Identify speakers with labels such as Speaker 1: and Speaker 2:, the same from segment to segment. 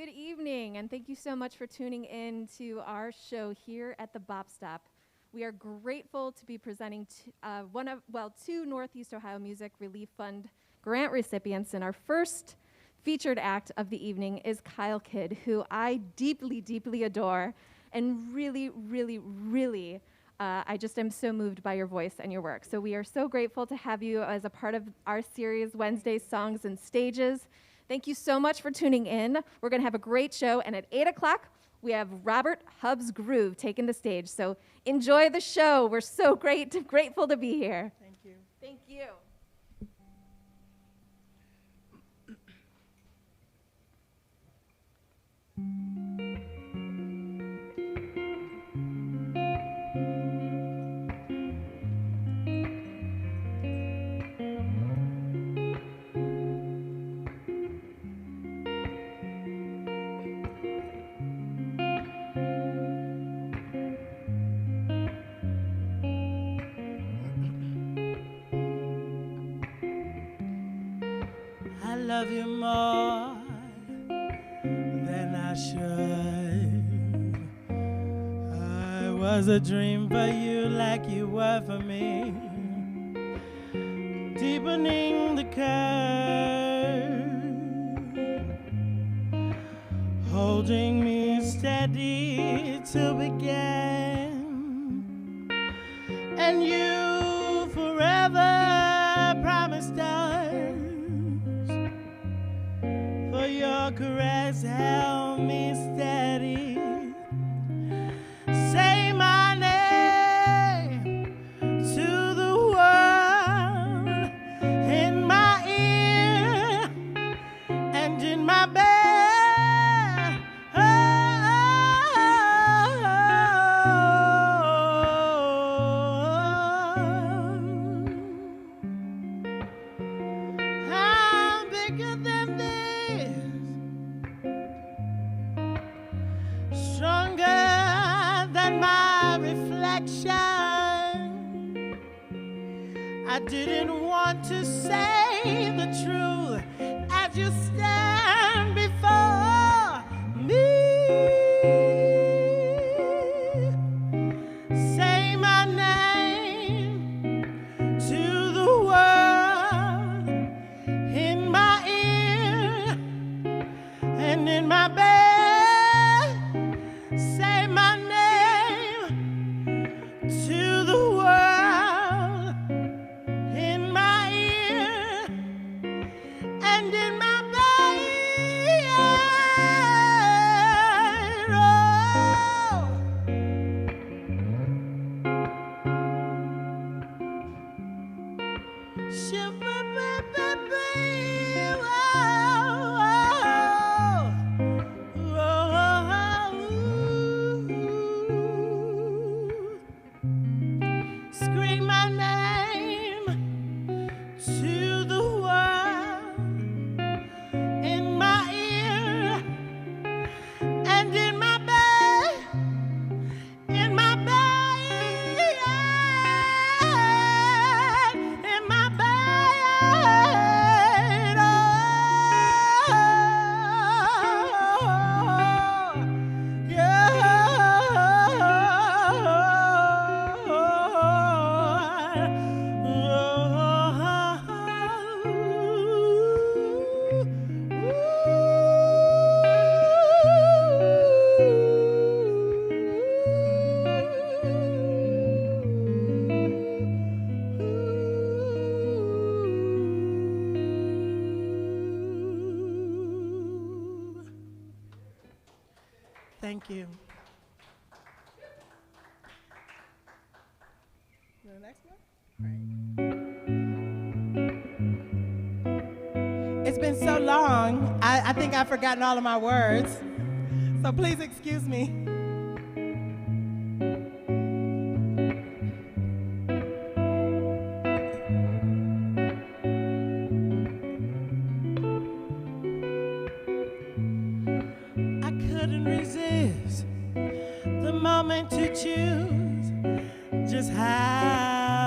Speaker 1: Good evening, and thank you so much for tuning in to our show here at the Bop Stop. We are grateful to be presenting two Northeast Ohio Music Relief Fund grant recipients, and our first featured act of the evening is Kyle Kidd, who I deeply, deeply adore, and really, really, really, I just am so moved by your voice and your work. So we are so grateful to have you as a part of our series, Wednesday Songs and Stages. Thank you so much for tuning in. We're going to have a great show, and at 8 o'clock, we have Robert Hubbs Groove taking the stage. So enjoy the show. We're so grateful to be here.
Speaker 2: Thank you.
Speaker 1: Thank you.
Speaker 2: I love you more than I should. I was a dream for you like you were for me, deepening the curve, holding me steady to begin, and you forever promised us. For your caress held me steady. Say my name to the world in my ear and in my bed. I'm bigger than this, stronger than my reflection. I didn't want to say the truth as you stand before me. Say my name to the world in my ear and in my bed. Say my name to the world in my ear and in my bed. Oh. Scream my name to the world in my ear and in my bed, in my bed, in my bed. Oh, Thank you. The next one? It's been so long, I think I've forgotten all of my words, so please excuse me. I couldn't resist the moment to choose just how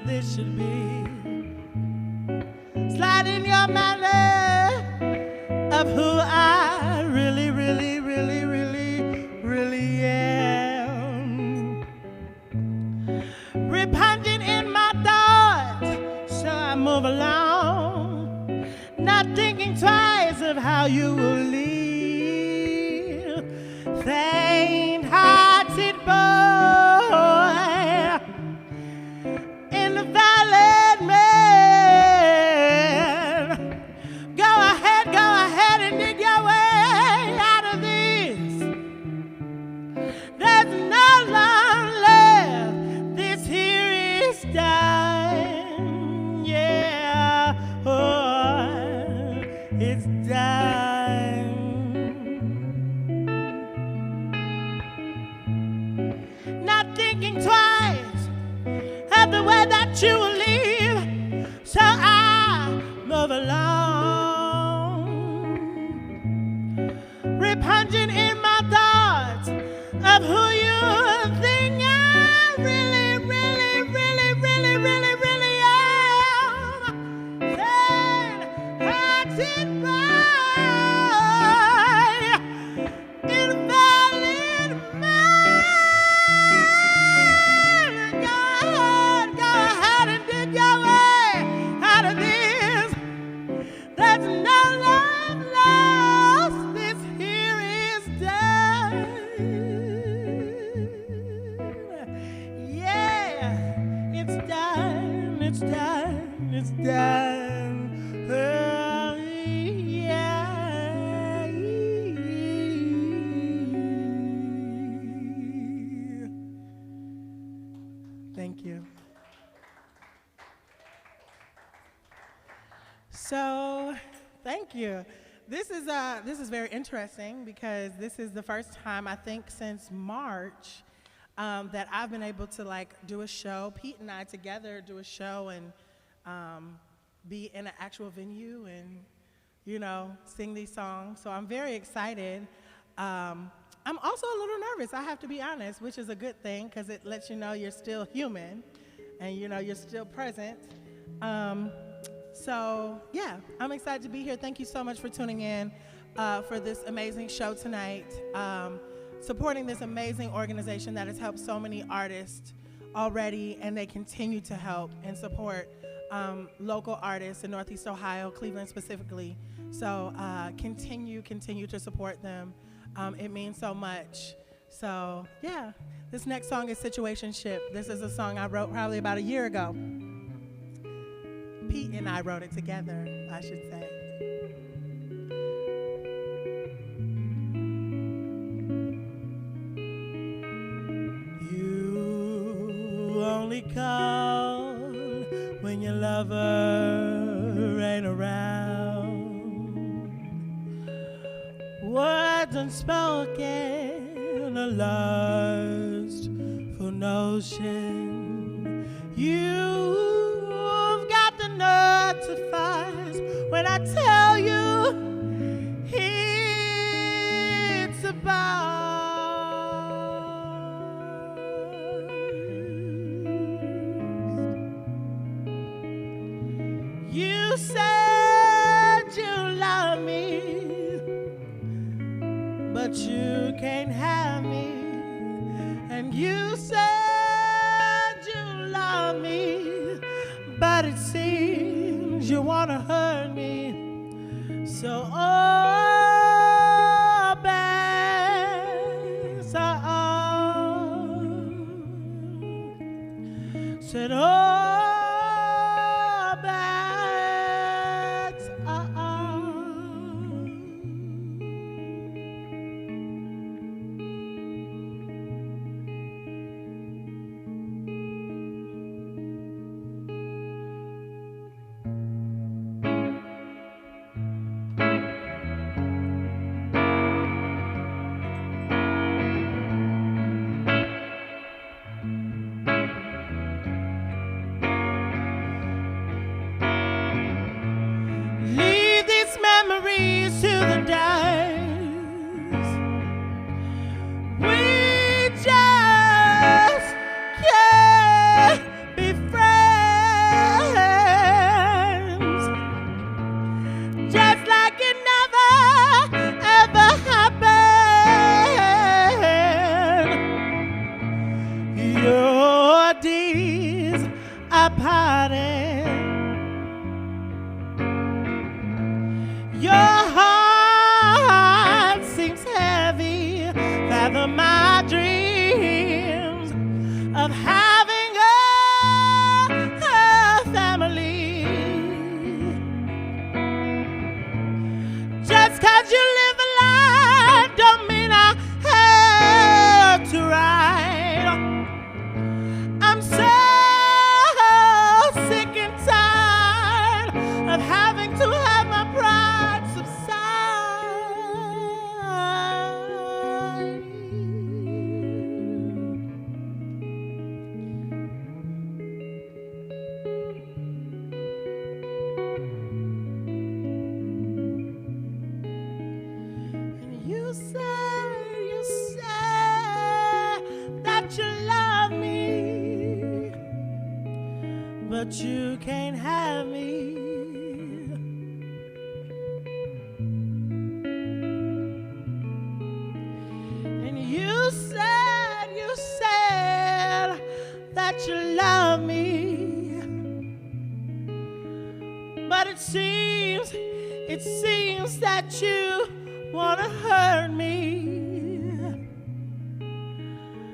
Speaker 2: this should be. Slide in your manner of who I really, really, really, really am. Repenting in my thoughts, so I move along, not thinking twice of how you will leave. Faint-hearted boy in the valley, man. Go ahead and dig your way out of this. There's no long left. This here is time. Yeah, oh, it's time. Not thinking twice of the way that you will leave, so I move along, repenting in my thoughts of who you think I really, really, really, really, really, really am. Then by invalid mind. Go ahead and dig your way out of this. There's no love lost. This here is done. Yeah, it's done. It's done. It's done. Oh, yeah. Thank you. So, thank you. This is very interesting because this is the first time, I think, since March that I've been able to do a show. Pete and I together do a show and be in an actual venue and sing these songs. So I'm very excited. I'm also a little nervous, I have to be honest, which is a good thing because it lets you know you're still human and you're still present. So yeah, I'm excited to be here. Thank you so much for tuning in for this amazing show tonight, supporting this amazing organization that has helped so many artists already, and they continue to help and support local artists in Northeast Ohio, Cleveland specifically. So continue to support them. It means so much. So yeah, this next song is Situationship. This is a song I wrote probably about a year ago. Pete and I wrote it together, I should say. You only call when your lover ain't around. Words unspoken, a lust for notion. You've got the nerve to fight when I tell you it's about. You said you love me, but you can't have me. And you said you love me, but it seems you wanna hurt me. So oh, babe, so said oh. Your heart seems heavy, fathom my dreams of having a family. Just 'cause you live a life don't mean I have to ride. I'm so sick and tired of having to have my pride subside. And you say that you love me, but you can't have me. And you said that you love me, but it seems that you wanna hurt me.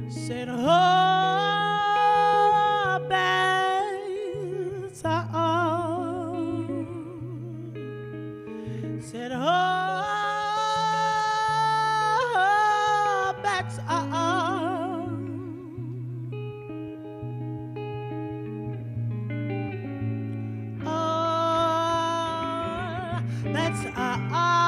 Speaker 2: Said, oh, beds are on. Said, oh, beds are on. Oh, beds are on.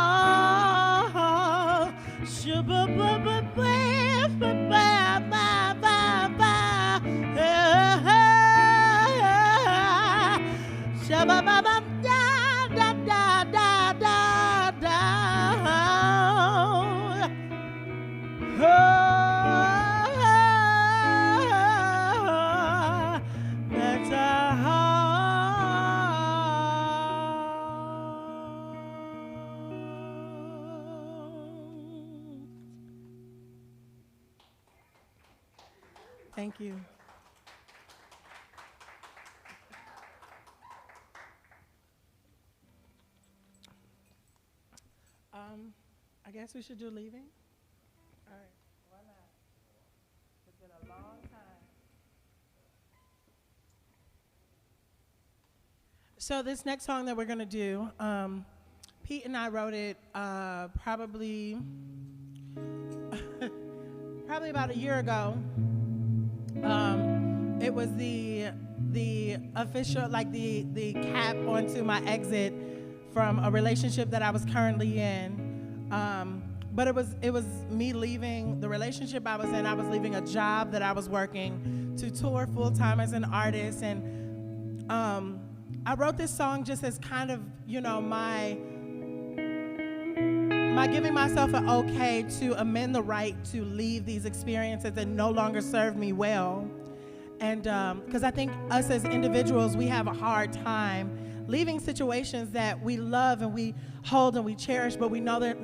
Speaker 2: Thank you. I guess we should do leaving. All right, why not? It's been a long time. So this next song that we're gonna do, Pete and I wrote it probably about a year ago. It was the official, like the cap onto my exit from a relationship that I was currently in. But it was me leaving the relationship I was in. I was leaving a job that I was working to tour full time as an artist, and I wrote this song just as kind of, you know, my giving myself an okay to amend the right to leave these experiences that no longer serve me well. And because I think us as individuals, we have a hard time leaving situations that we love and we hold and we cherish, but we know that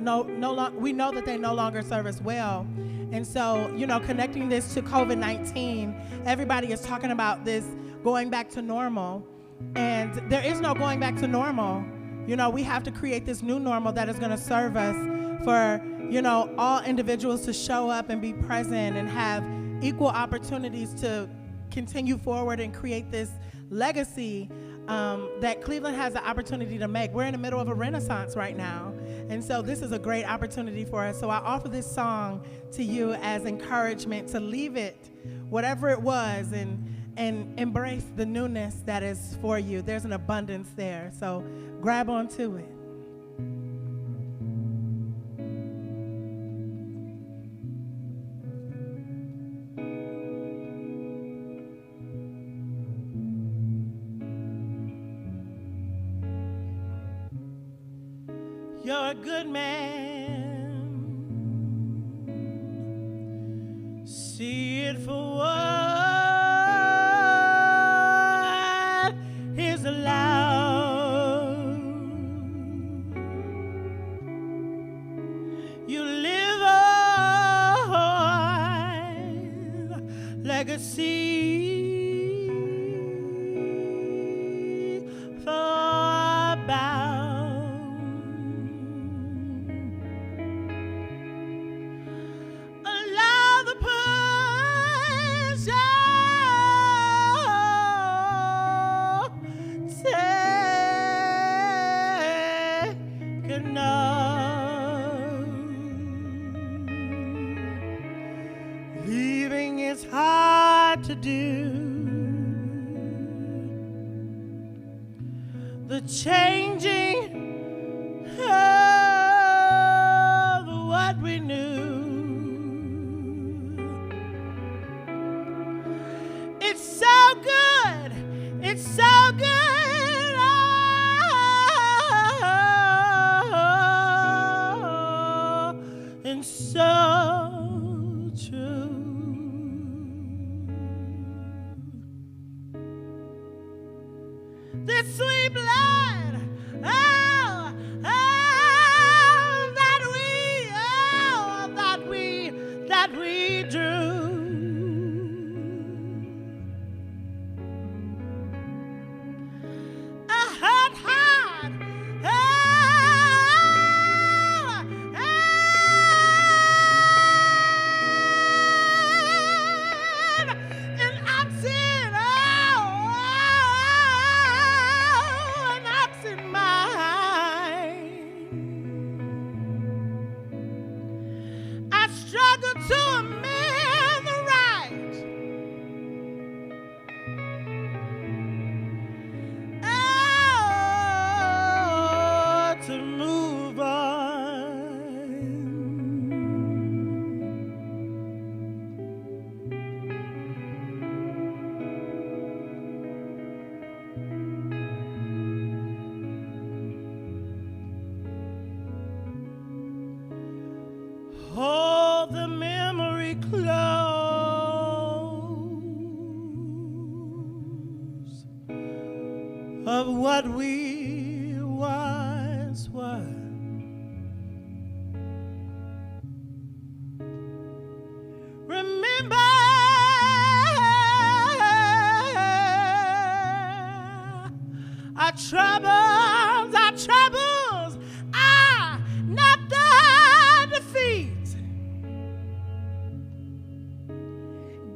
Speaker 2: we know that they no longer serve us well. And so, you know, connecting this to COVID-19, everybody is talking about this going back to normal, and there is no going back to normal. You know, we have to create this new normal that is going to serve us, for, you know, all individuals to show up and be present and have equal opportunities to continue forward and create this legacy that Cleveland has the opportunity to make. We're in the middle of a renaissance right now, and so this is a great opportunity for us. So I offer this song to you as encouragement to leave it, whatever it was, and embrace the newness that is for you. There's an abundance there, so grab onto it. You're a good man. See it for what is allowed. You live on legacy for about. enough. Leaving is hard to do. The changing of what we knew. It's so good. It's so good. And so true. This sweet blood, oh, that we drew. A hot heart, an absent, an absent mind. I struggle to amend the right. Oh, to move on. Hold the memory close of what we once were. Remember our troubles are not the defeat.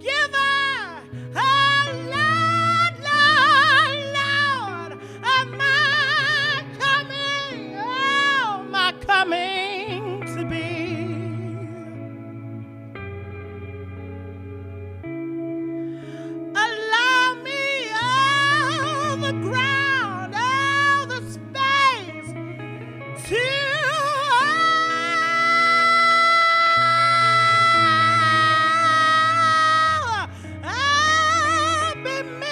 Speaker 2: Give her, Lord, of my coming to be. Allow me, the ground, the space to be me.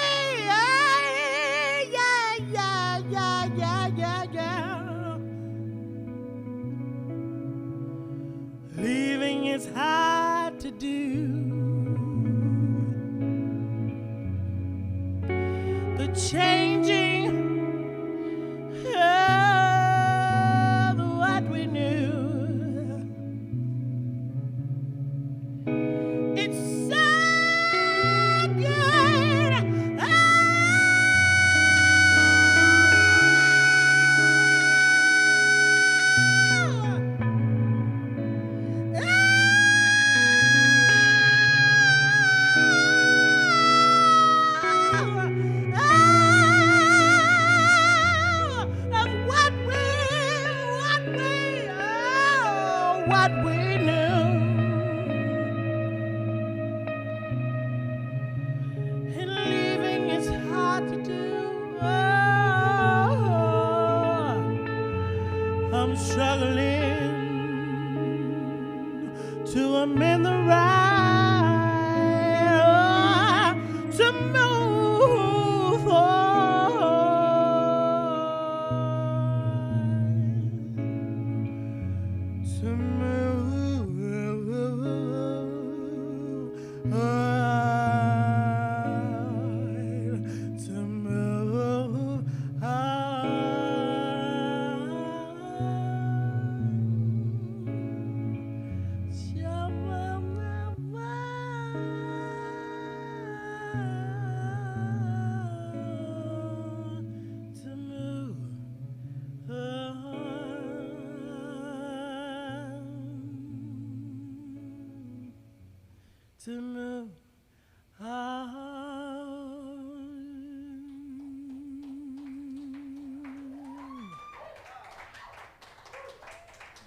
Speaker 2: Yeah. Leaving is hard to do. The changing of what we knew. It's so good. Of what we knew. And leaving is hard to do. I'm struggling to amend the right, to move on, to move on, to move to move on.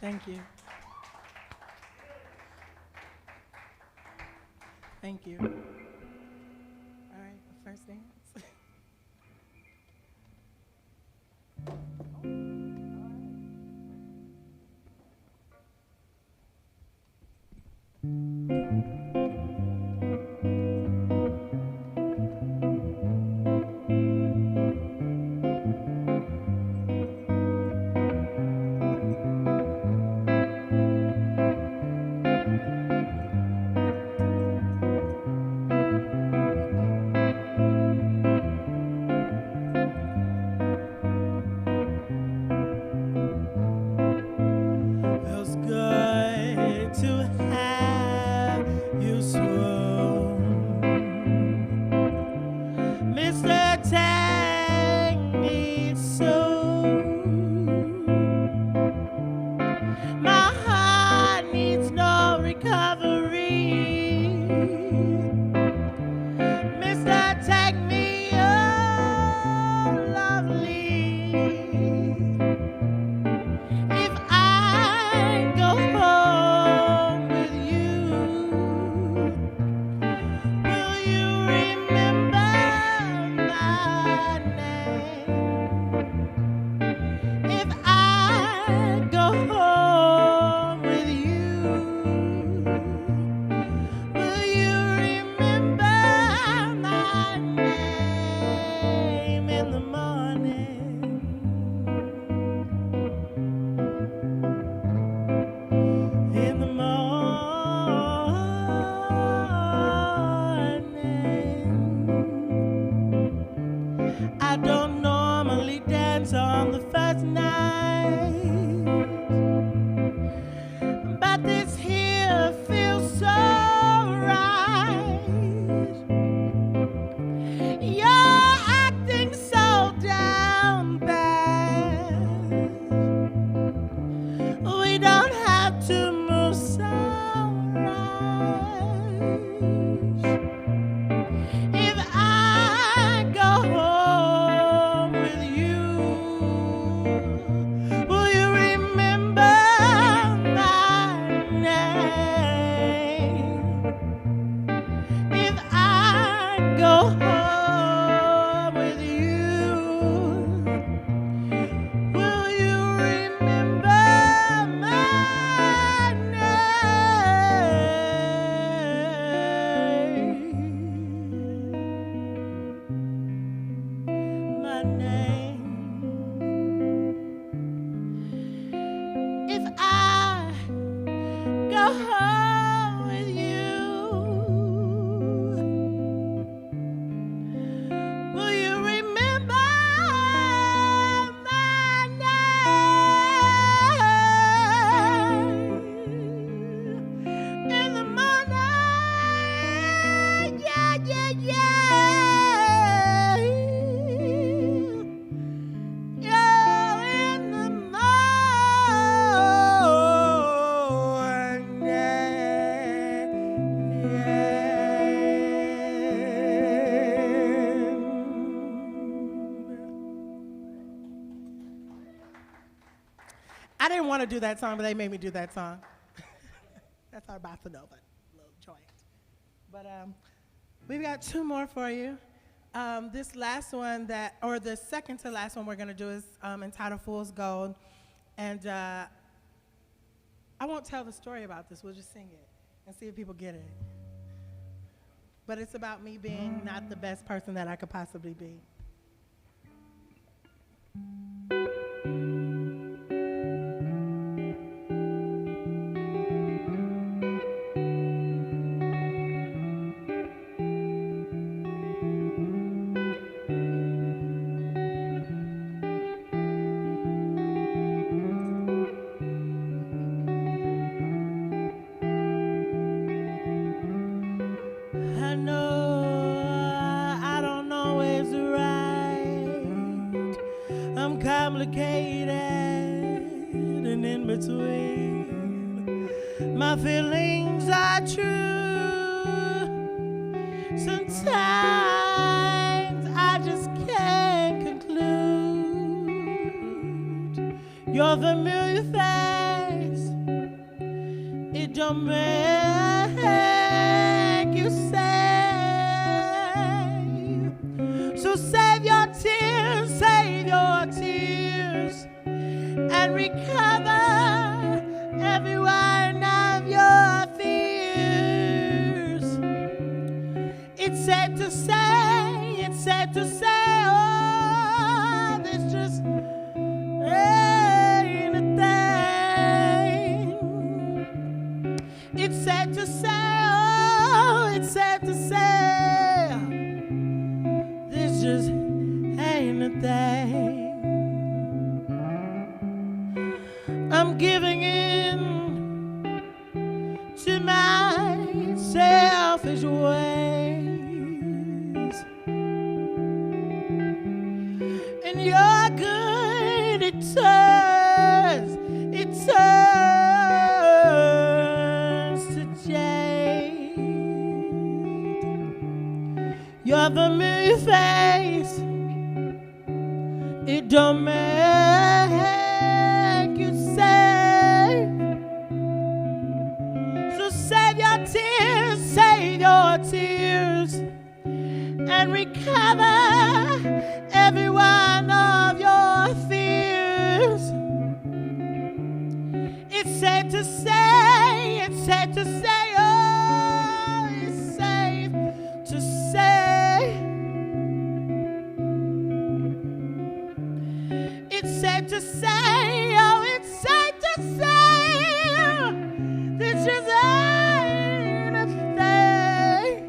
Speaker 2: Thank you. Thank you. All right, first dance. Feels good to have you swoon. Mr. Take me soon. My heart needs no recovery. Mr. Take me, oh, lovely. If I go home with you, will you remember my name? If I go home with you, will you remember my name in the morning? In the morning, I don't normally dance on the first night, but this here feels so right. You're acting so down bad. We don't have to move so right. If I go home with you, will you remember my name? If I go home with you, will you remember my name? My name. If I go home with you, will you remember my name? In the morning, yeah, yeah, yeah. Yeah, in the I didn't want to do that song, but they made me do that song. That's our bossa nova little joint. But we've got two more for you. This last one or the second to last one we're going to do is entitled Fool's Gold. And I won't tell the story about this. We'll just sing it and see if people get it. But it's about me being not the best person that I could possibly be. I know I don't always right. I'm complicated and in between. My feelings are true. Sometimes I just can't conclude. Your familiar face don't make you save. So save your tears, and recover every one of your fears. It's sad to say, oh, this just ain't a thing. It's sad to say, oh, it's sad to say, this just ain't a thing. I'm giving in to my selfish ways, and you're good, it turns to jade. Your familiar face, it don't make you save. So save your tears, and recover every one of your fears. It's sad to say, oh, it's safe to say. It's sad to say, oh, it's sad to say, this just ain't a thing.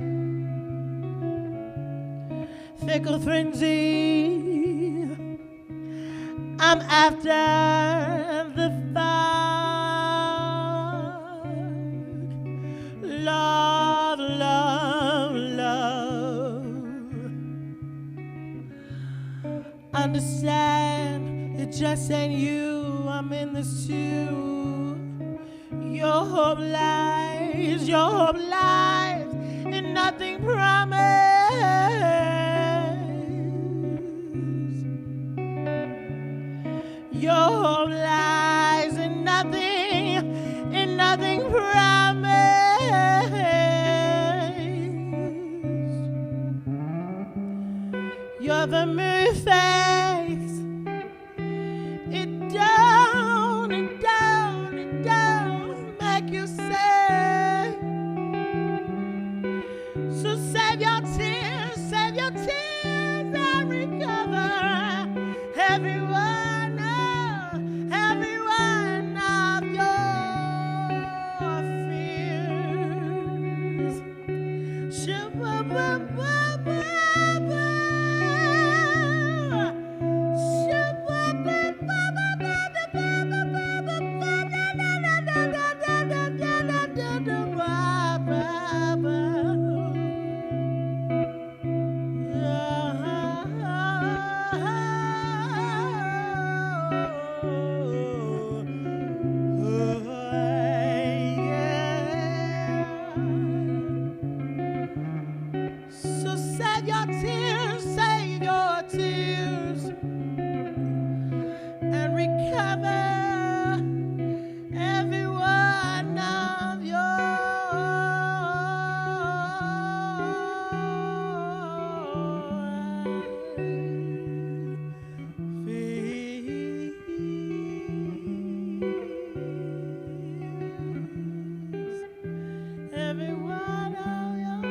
Speaker 2: Fickle frenzy, I'm after the fog. Love, love, love. Understand, it just ain't you, I'm in this too. Your hope lies in nothing promised. Your hope lies in nothing promised. You're the mere face, it don't make you sad. So save your tears, and recover every one of your fears. So save your tears, and recover every one of your fears. Every one of your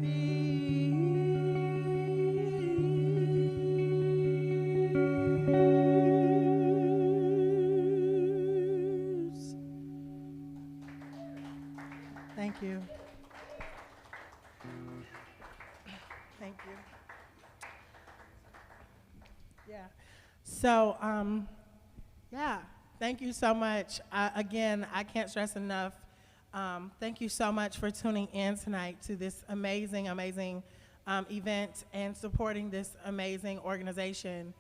Speaker 2: fears. Thank you. Thank you. Yeah. So, yeah, thank you so much. Again, I can't stress enough. Thank you so much for tuning in tonight to this amazing event and supporting this amazing organization.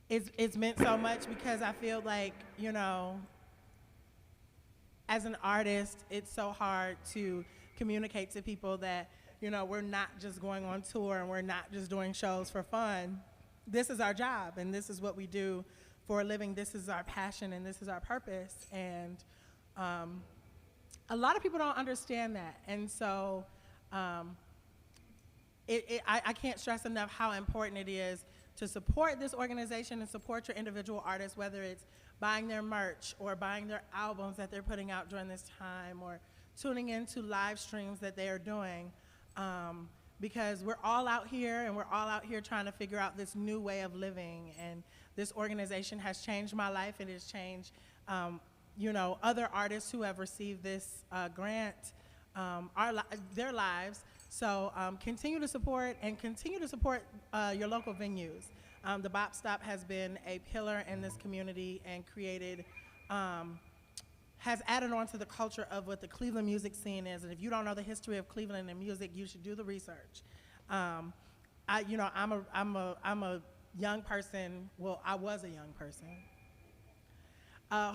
Speaker 2: It's meant so much because I feel like, you know, as an artist, it's so hard to communicate to people that, you know, we're not just going on tour and we're not just doing shows for fun. this is our job, and this is what we do for a living. This is our passion, and this is our purpose. And a lot of people don't understand that. And so I can't stress enough how important it is to support this organization and support your individual artists, whether it's buying their merch or buying their albums that they're putting out during this time, or tuning into live streams that they are doing, because we're all out here, and we're all out here trying to figure out this new way of living. And this organization has changed my life. It has changed other artists who have received this grant, their lives. So continue to support, and continue to support your local venues. The Bop Stop has been a pillar in this community and has added on to the culture of what the Cleveland music scene is. And if you don't know the history of Cleveland and music, you should do the research. I'm a young person. Well, I was a young person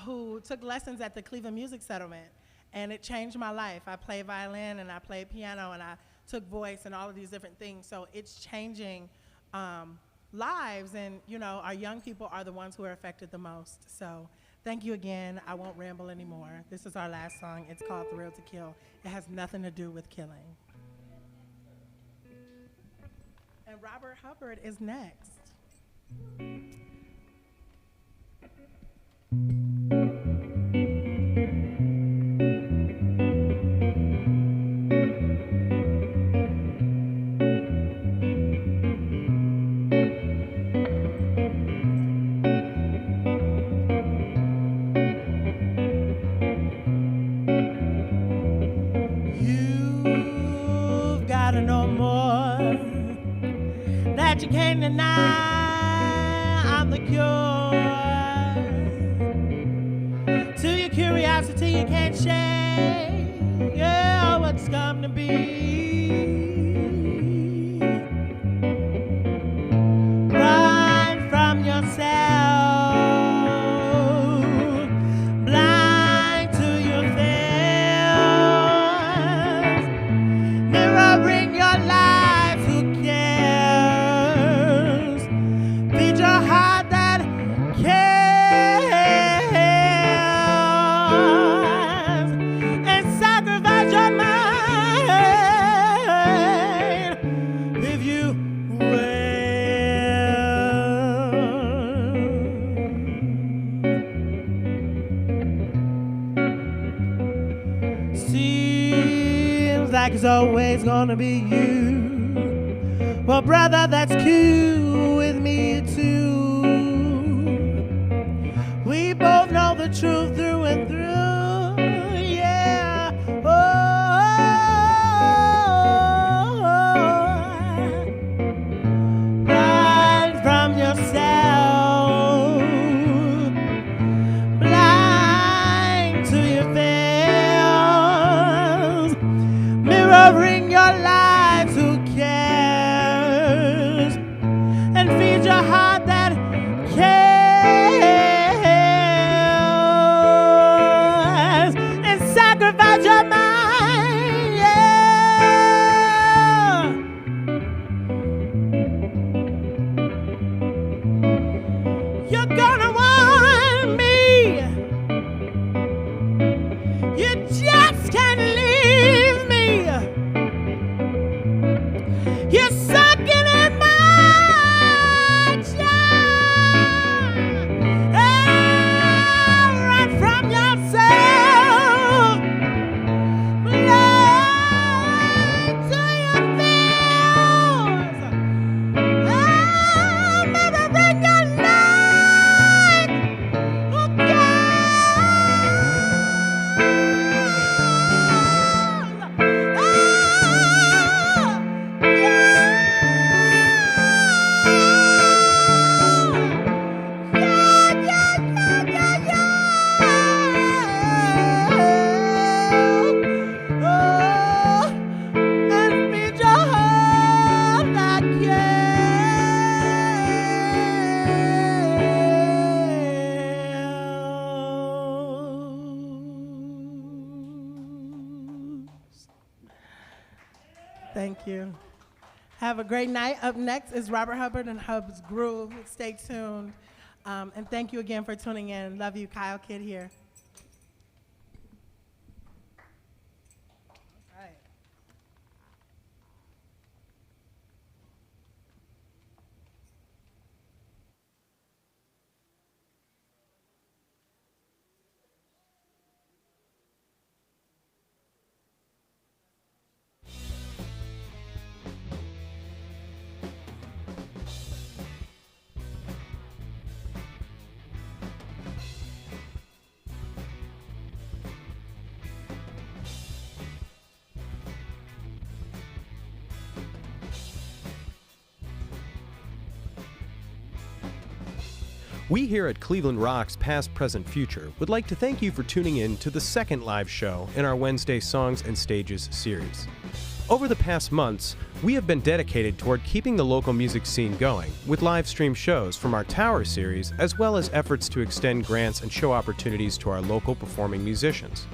Speaker 2: who took lessons at the Cleveland Music Settlement, and it changed my life. I played violin, and I played piano, and I took voice, and all of these different things. So it's changing lives, and our young people are the ones who are affected the most. So thank you again. I won't ramble anymore. This is our last song. It's called Thrill to Kill. It has nothing to do with killing. And Robert Hubbard is next. You've got to know more that you can't deny. I'm the cure to your curiosity. You can't shake, yeah, what's come to be. Run from yourself, blind to your fears, mirroring your life. Who cares? Feed your heart that cares, and sacrifice your mind if you will. Seems like it's always gonna be you. Well, brother, that's cool with me too. We both know the truth through and through, yeah. Run from yourself, blind to your fears, mirroring your lives. Who cares? And feed your heart that cares. Have a great night. Up next is Robert Hubbard and Hubbard's Groove. Stay tuned. And thank you again for tuning in. Love you, Kyle Kidd here.
Speaker 3: We here at Cleveland Rock's Past, Present, Future would like to thank you for tuning in to the second live show in our Wednesday Songs and Stages series. Over the past months, we have been dedicated toward keeping the local music scene going with live stream shows from our Tower series, as well as efforts to extend grants and show opportunities to our local performing musicians.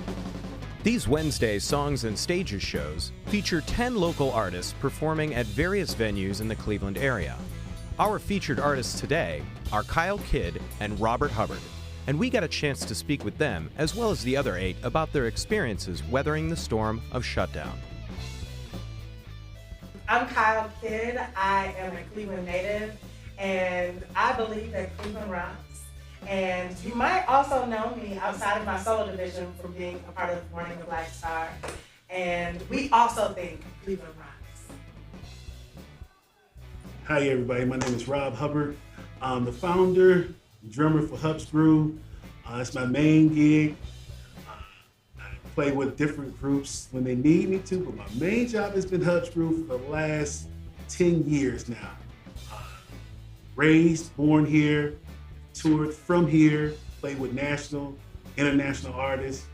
Speaker 3: These Wednesday Songs and Stages shows feature 10 local artists performing at various venues in the Cleveland area. Our featured artists today are Kyle Kidd and Robert Hubbard, and we got a chance to speak with them, as well as the other 8, about their experiences weathering the storm of shutdown.
Speaker 2: I'm Kyle Kidd. I am a Cleveland native, and I believe that Cleveland rocks. And you might also know me outside of my solo division from being a part of Morning the Black Star, and we also think Cleveland rocks.
Speaker 4: Hi everybody, my name is Rob Hubbard. I'm the founder, drummer for Hubbard's Groove. It's my main gig. I play with different groups when they need me to, but my main job has been Hubbard's Groove for the last 10 years now. Raised, born here, toured from here, played with national, international artists,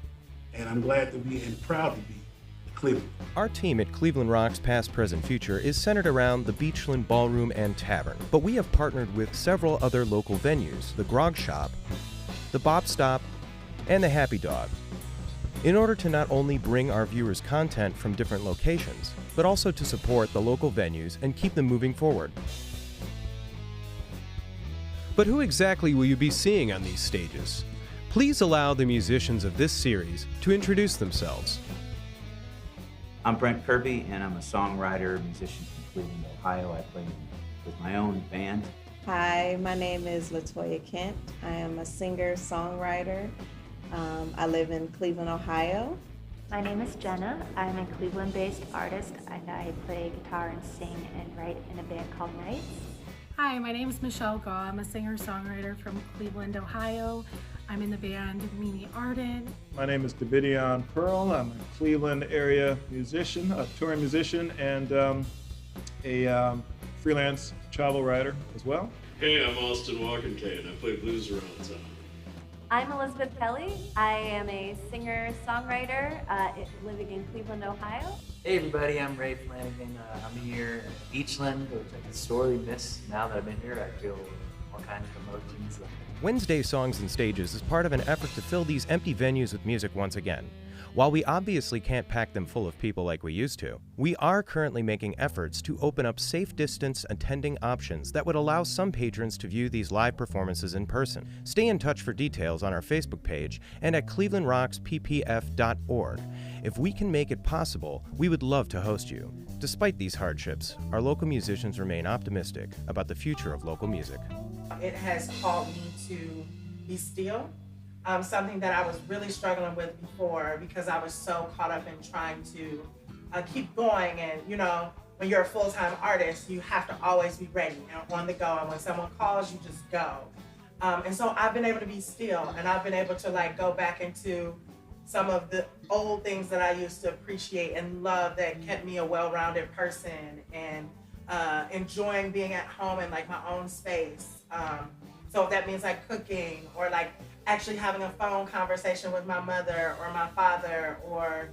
Speaker 4: and I'm glad to be and proud to be Cleveland.
Speaker 3: Our team at Cleveland Rock's Past, Present, Future is centered around the Beachland Ballroom and Tavern, but we have partnered with several other local venues, the Grog Shop, the Bop Stop, and the Happy Dog, in order to not only bring our viewers content from different locations, but also to support the local venues and keep them moving forward. But who exactly will you be seeing on these stages? Please allow the musicians of this series to introduce themselves.
Speaker 5: I'm Brent Kirby, and I'm a songwriter, musician from Cleveland, Ohio. I play with my own band.
Speaker 6: Hi, my name is LaToya Kent. I am a singer-songwriter. I live in Cleveland, Ohio.
Speaker 7: My name is Jenna. I'm a Cleveland-based artist, and I play guitar and sing and write in a band called Nights.
Speaker 8: Hi, my name is Michelle Gaw. I'm a singer-songwriter from Cleveland, Ohio. I'm in the band Mimi Arden.
Speaker 9: My name is Davidion Pearl. I'm a Cleveland area musician, a touring musician, and a freelance travel writer as well.
Speaker 10: Hey, I'm Austin Walkenkay, and I play blues around town.
Speaker 7: I'm Elizabeth Kelly. I am a singer-songwriter living in Cleveland, Ohio.
Speaker 11: Hey everybody, I'm Ray Flanagan. I'm here at Beachland, which I can sorely miss now that I've been here. I feel all kinds of emotions.
Speaker 3: Wednesday Songs and Stages is part of an effort to fill these empty venues with music once again. While we obviously can't pack them full of people like we used to, we are currently making efforts to open up safe distance attending options that would allow some patrons to view these live performances in person. Stay in touch for details on our Facebook page and at clevelandrocksppf.org. If we can make it possible, we would love to host you. Despite these hardships, our local musicians remain optimistic about the future of local music.
Speaker 2: It has called me to be still, something that I was really struggling with before because I was so caught up in trying to keep going. And, you know, when you're a full-time artist, you have to always be ready and on the go. And when someone calls, you just go. And so I've been able to be still, and I've been able to like go back into some of the old things that I used to appreciate and love that kept me a well-rounded person and enjoying being at home in like my own space. So if that means like cooking or like actually having a phone conversation with my mother or my father or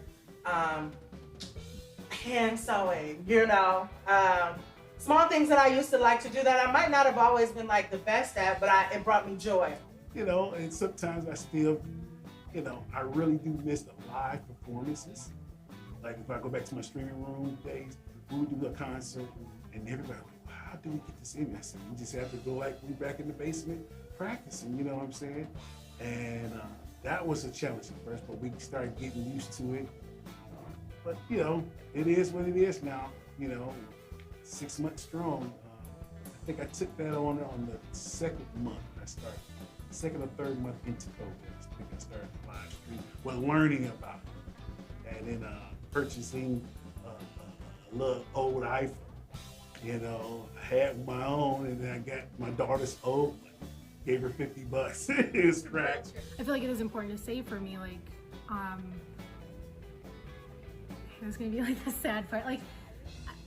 Speaker 2: hand sewing, you know, small things that I used to like to do that I might not have always been like the best at, but it brought me joy.
Speaker 4: You know, and sometimes I still, you know, I really do miss the live performances. Like if I go back to my streaming room days, we would do a concert And everybody was like, how do we get this in? I said, we just have to go like we back in the basement practicing, you know what I'm saying? And that was a challenge at first, but we started getting used to it. But you know, it is what it is now, you know, 6 months strong. I think I took that on the second month I started. Second or third month into COVID, I think I started the live stream. Well, learning about it, and then purchasing a little old iPhone. You know, I had my own, and then I got my daughter's old one. Gave her $50. It was cracked.
Speaker 8: I feel like it is important to say for me, like, it's gonna be like the sad part. Like,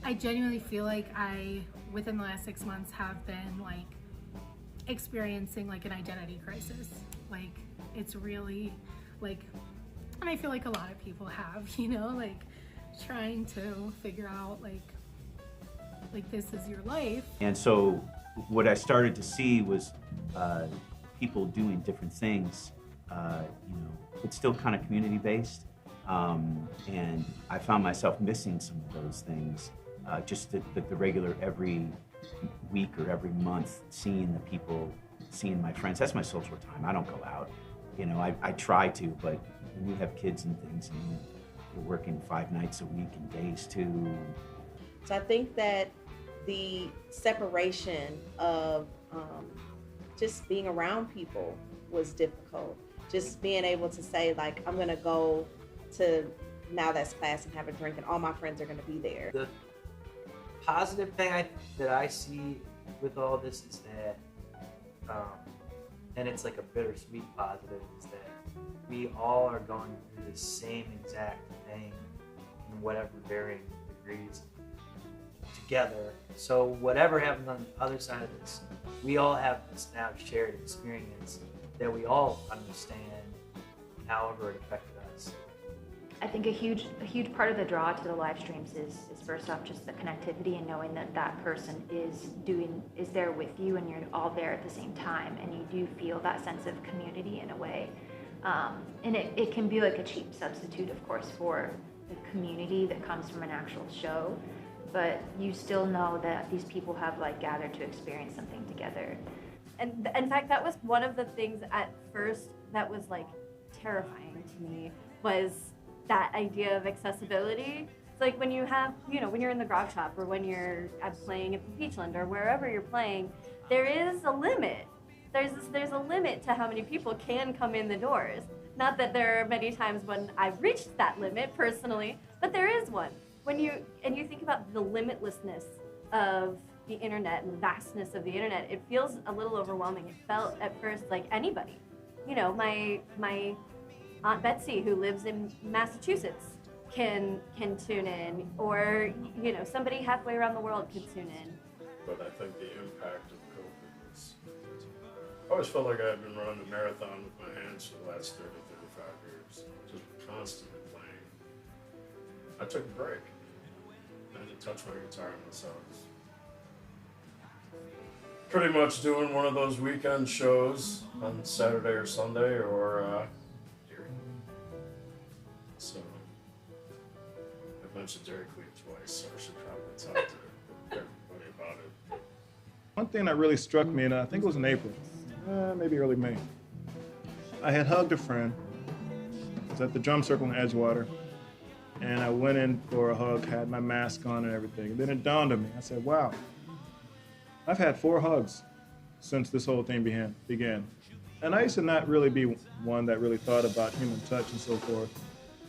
Speaker 8: I genuinely feel like within the last 6 months, have been like experiencing like an identity crisis. Like, it's really like, and I feel like a lot of people have, you know, like trying to figure out like this is your life.
Speaker 5: And so what I started to see was people doing different things, you know, it's still kind of community based. And I found myself missing some of those things, just the regular every week or every month, seeing the people, seeing my friends. That's my social time. I don't go out. You know, I try to, but when you have kids and things, and you're working 5 nights a week and days too.
Speaker 6: So I think that the separation of just being around people was difficult. Just being able to say, like, I'm gonna go to now that's class and have a drink, and all my friends are gonna be there.
Speaker 11: The positive thing that I see with all this is that, and it's like a bittersweet positive, is that we all are going through the same exact thing in whatever varying degrees together. So whatever happens on the other side of this, we all have this now shared experience that we all understand however it affected us.
Speaker 7: I think a huge part of the draw to the live streams is first off just the connectivity and knowing that that person is there with you and you're all there at the same time, and you do feel that sense of community in a way. And it can be like a cheap substitute, of course, for the community that comes from an actual show, but you still know that these people have like gathered to experience something together.
Speaker 12: And in fact, that was one of the things at first that was like terrifying to me, was that idea of accessibility. It's like when you have, you know, when you're in the grog shop or when you're playing at the Peachland or wherever you're playing, there is a limit. There's a limit to how many people can come in the doors. Not that there are many times when I've reached that limit personally, but there is one. When you think about the limitlessness of the internet and the vastness of the internet, it feels a little overwhelming. It felt at first like anybody. You know, my Aunt Betsy, who lives in Massachusetts, can tune in, or you know, somebody halfway around the world can tune in.
Speaker 10: But I think the impact of COVID was, I always felt like I had been running a marathon with my hands for the last 30, 35 years, just constantly playing. I took a break. I didn't touch my guitar unless I was pretty much doing one of those weekend shows on Saturday or Sunday, or here. So I mentioned Dairy Queen twice, so I should probably talk to everybody about it.
Speaker 9: One thing that really struck me, and I think it was in April, maybe early May, I had hugged a friend. I was at the drum circle in Edgewater, and I went in for a hug, had my mask on and everything. And then it dawned on me. I said, wow, I've had 4 hugs since this whole thing began. And I used to not really be one that really thought about human touch and so forth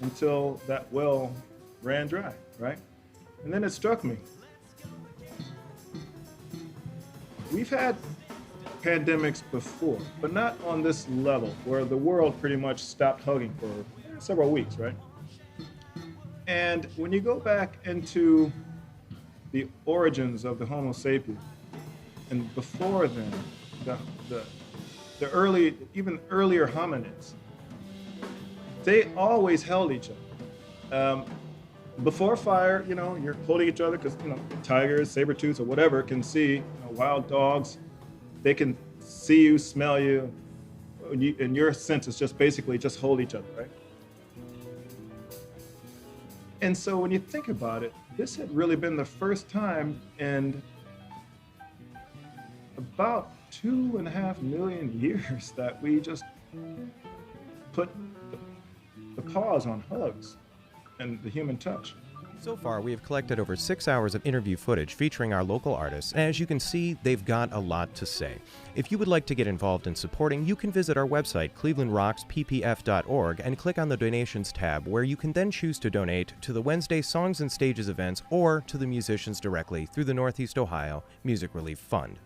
Speaker 9: until that well ran dry, right? And then it struck me. We've had pandemics before, but not on this level, where the world pretty much stopped hugging for several weeks, right? And when you go back into the origins of the Homo sapiens, and before then, the early, even earlier hominids, they always held each other. Before fire, you know, you're holding each other because, you know, tigers, saber-tooths, or whatever can see, you know, wild dogs, they can see you, smell you, and your senses just basically just hold each other, right? And so when you think about it, this had really been the first time in about 2.5 million years that we just put the pause on hugs and the human touch.
Speaker 3: So far, we have collected over 6 hours of interview footage featuring our local artists, and as you can see, they've got a lot to say. If you would like to get involved in supporting, you can visit our website, clevelandrocksppf.org, and click on the Donations tab, where you can then choose to donate to the Wednesday Songs and Stages events or to the musicians directly through the Northeast Ohio Music Relief Fund.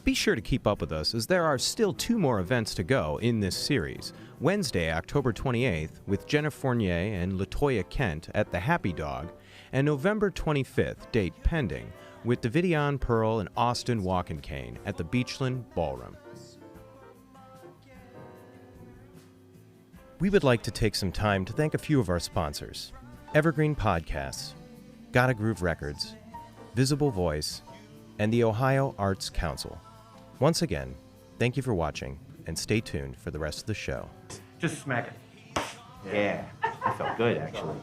Speaker 3: Be sure to keep up with us, as there are still 2 more events to go in this series. Wednesday, October 28th, with Jenna Fournier and Latoya Kent at the Happy Dog, and November 25th, date pending, with Davidion Pearl and Austin Walk-N-Cane at the Beachland Ballroom. We would like to take some time to thank a few of our sponsors: Evergreen Podcasts, Gotta Groove Records, Visible Voice, and the Ohio Arts Council. Once again, thank you for watching, and stay tuned for the rest of the show.
Speaker 11: Just smack it.
Speaker 5: Yeah, I felt good actually.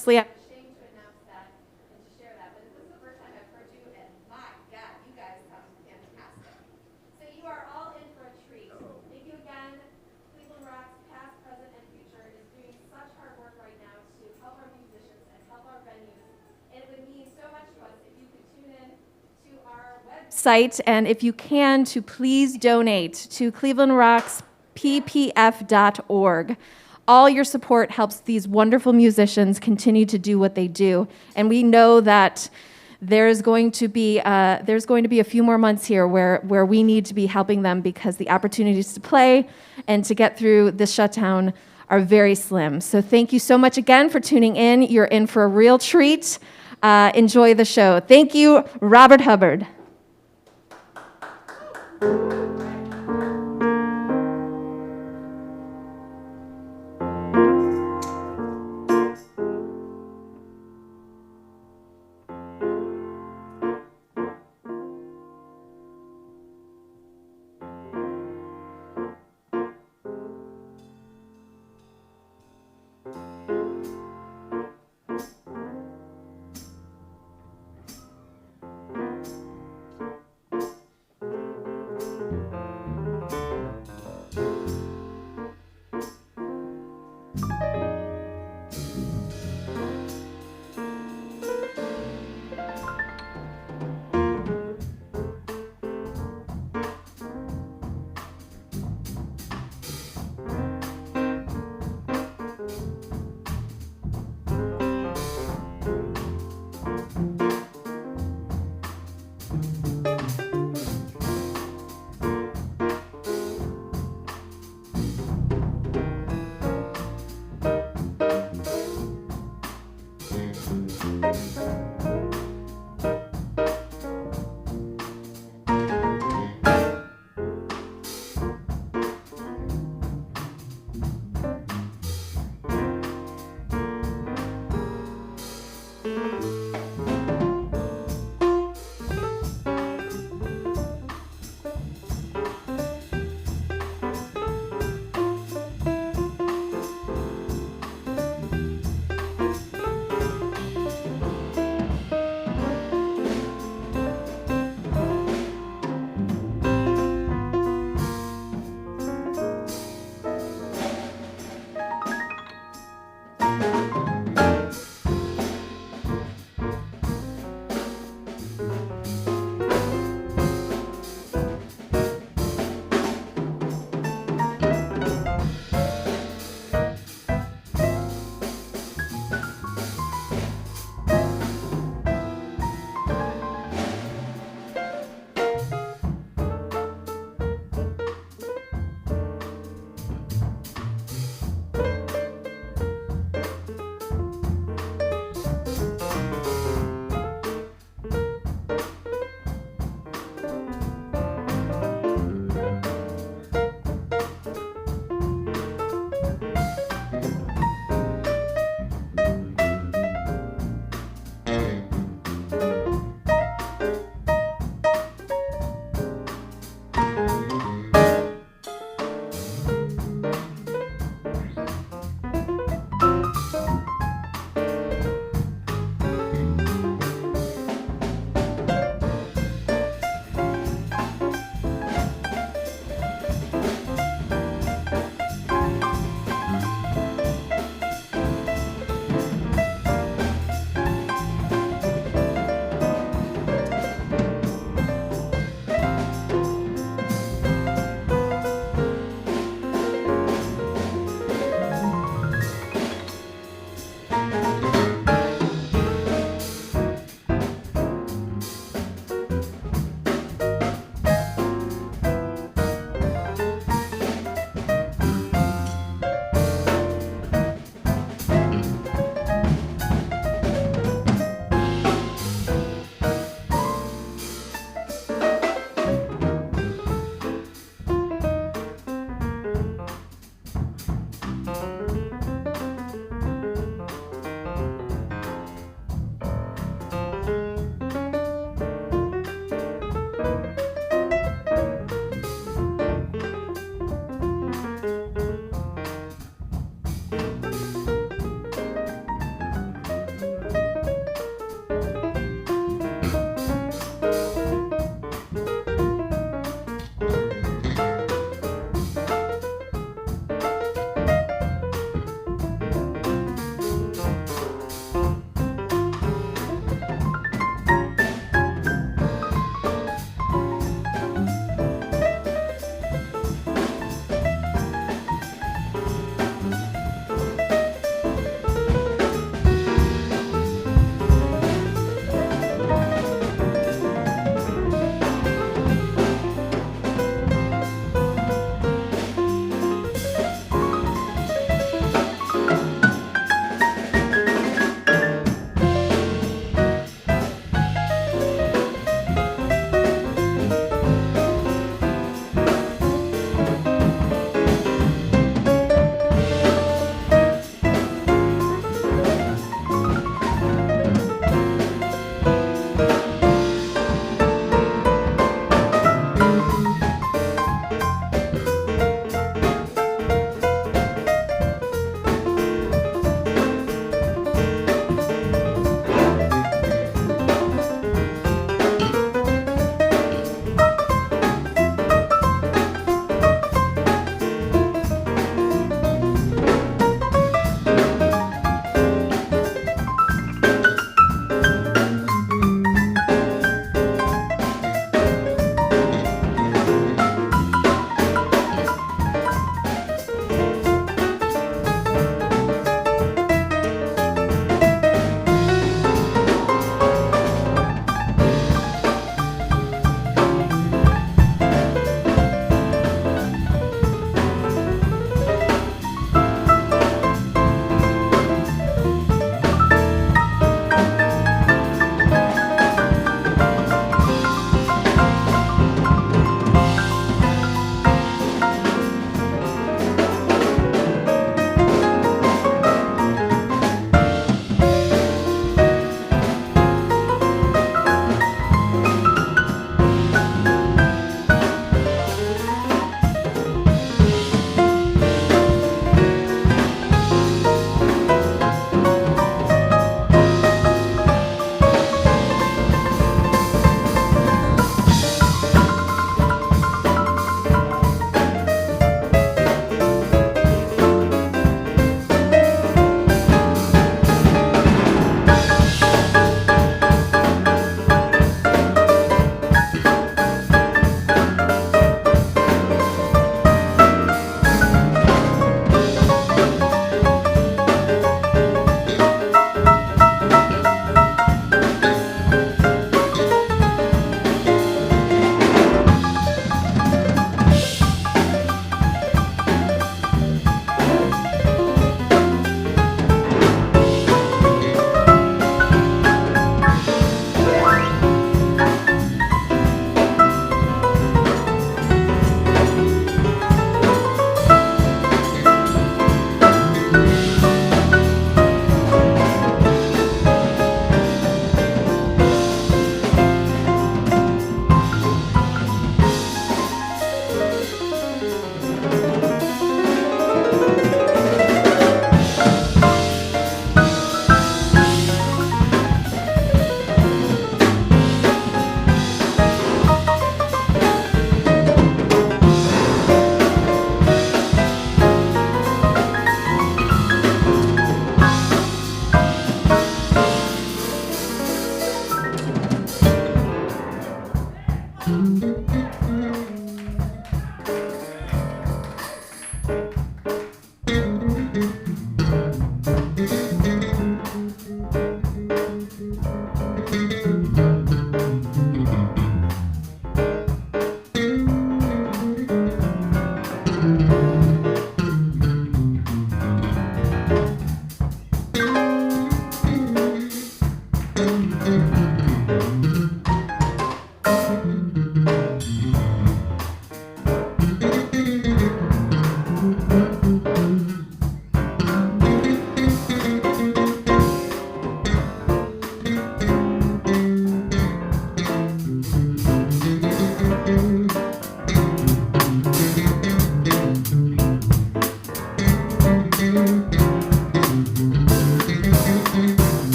Speaker 1: Honestly, I'm ashamed to announce that and to share that, but this is the first time I've heard you, and my God, you guys sound fantastic. So you are site, and if you can, to please donate to clevelandrocksppf.org. All your support helps these wonderful musicians continue to do what they do, and we know that there's going to be a few more months here where we need to be helping them because the opportunities to play and to get through this shutdown are very slim. So thank you so much again for tuning in. You're in for a real treat. Enjoy the show. Thank you, Robert Hubbard.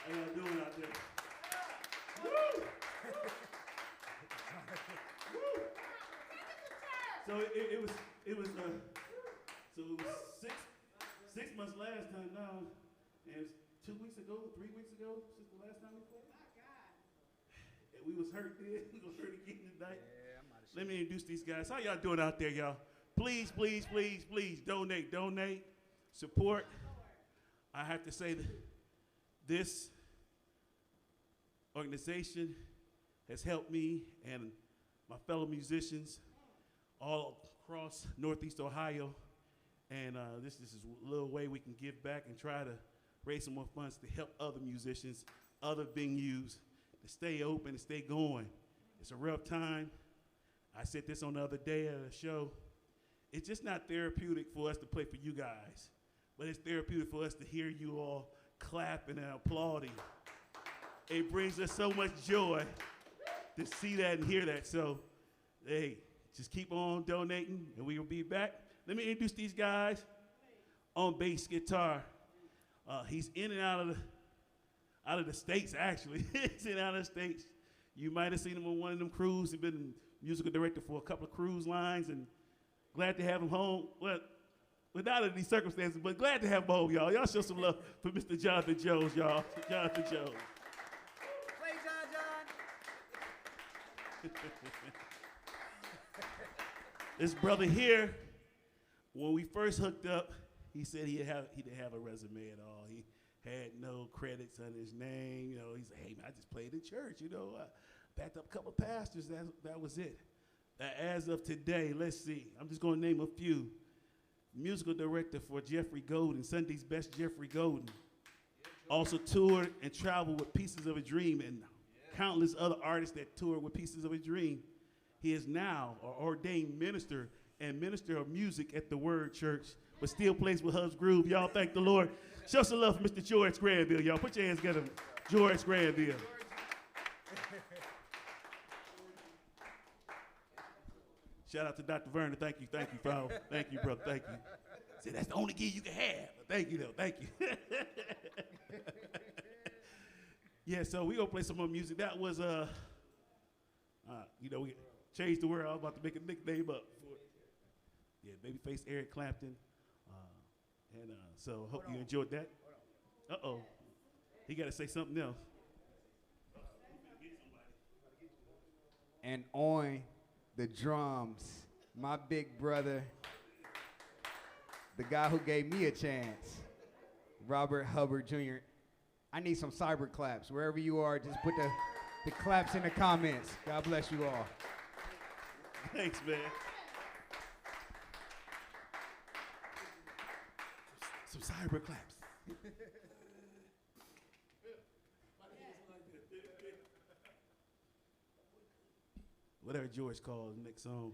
Speaker 4: How y'all doing out there? Woo! Woo! So it was so it was six months last time now, and it was 2 weeks ago, 3 weeks ago since the last time we played. And we was hurt then. We was hurt again tonight. Let me introduce these guys. How y'all doing out there, y'all? Please, please, please, please donate, support. I have to say that this organization has helped me and my fellow musicians all across Northeast Ohio. And this is a little way we can give back and try to raise some more funds to help other musicians, other venues, to stay open and stay going. It's a rough time. I said this on the other day at a show. It's just not therapeutic for us to play for you guys, but it's therapeutic for us to hear you all clapping and applauding. It brings us so much joy to see that and hear that. So, hey, just keep on donating, and we will be back. Let me introduce these guys. On bass guitar, he's in and out of the States, actually. He's in and out of the States. You might have seen him on one of them cruises. He's been musical director for a couple of cruise lines, and glad to have him home. Well, without any circumstances, but glad to have him home, y'all. Y'all show some love for Mr. Jonathan Jones, y'all. Jonathan Jones.
Speaker 13: Play John.
Speaker 4: This brother here, when we first hooked up, he said he didn't have a resume at all. He had no credits on his name. You know, he said, hey, man, I just played in church, you know. I backed up a couple of pastors, that was it. As of today, let's see. I'm just going to name a few. Musical director for Jeffrey Golden, Sunday's Best Jeffrey Golden. Also toured and traveled with Pieces of a Dream and countless other artists that toured with Pieces of a Dream. He is now an ordained minister and minister of music at the Word Church, but still plays with Hubb's Groove. Y'all thank the Lord. Show some love for Mr. George Granville, y'all. Put your hands together, George Granville. Shout out to Dr. Vernon. Thank you, Paul. Thank you, brother. Thank you. See, that's the only gig you can have. Thank you, though. Thank you. Yeah, so we gonna play some more music. That was we changed the word. I was about to make a nickname up for it. Yeah, Babyface Eric Clapton. So hope you enjoyed that. Uh-oh. He got to say something else.
Speaker 13: And on the drums, my big brother, the guy who gave me a chance, Robert Hubbard Jr. I need some cyber claps. Wherever you are, just put the claps in the comments. God bless you all.
Speaker 4: Thanks, man. Some cyber claps. Whatever George calls the next song.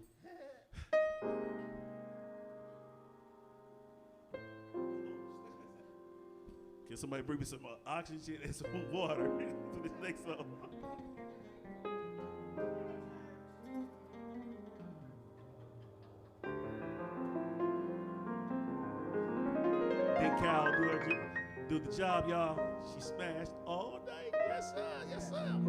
Speaker 4: Can somebody bring me some oxygen and some water for this next song? Cal do the job, y'all. She smashed all night. Yes, sir. Yes, sir.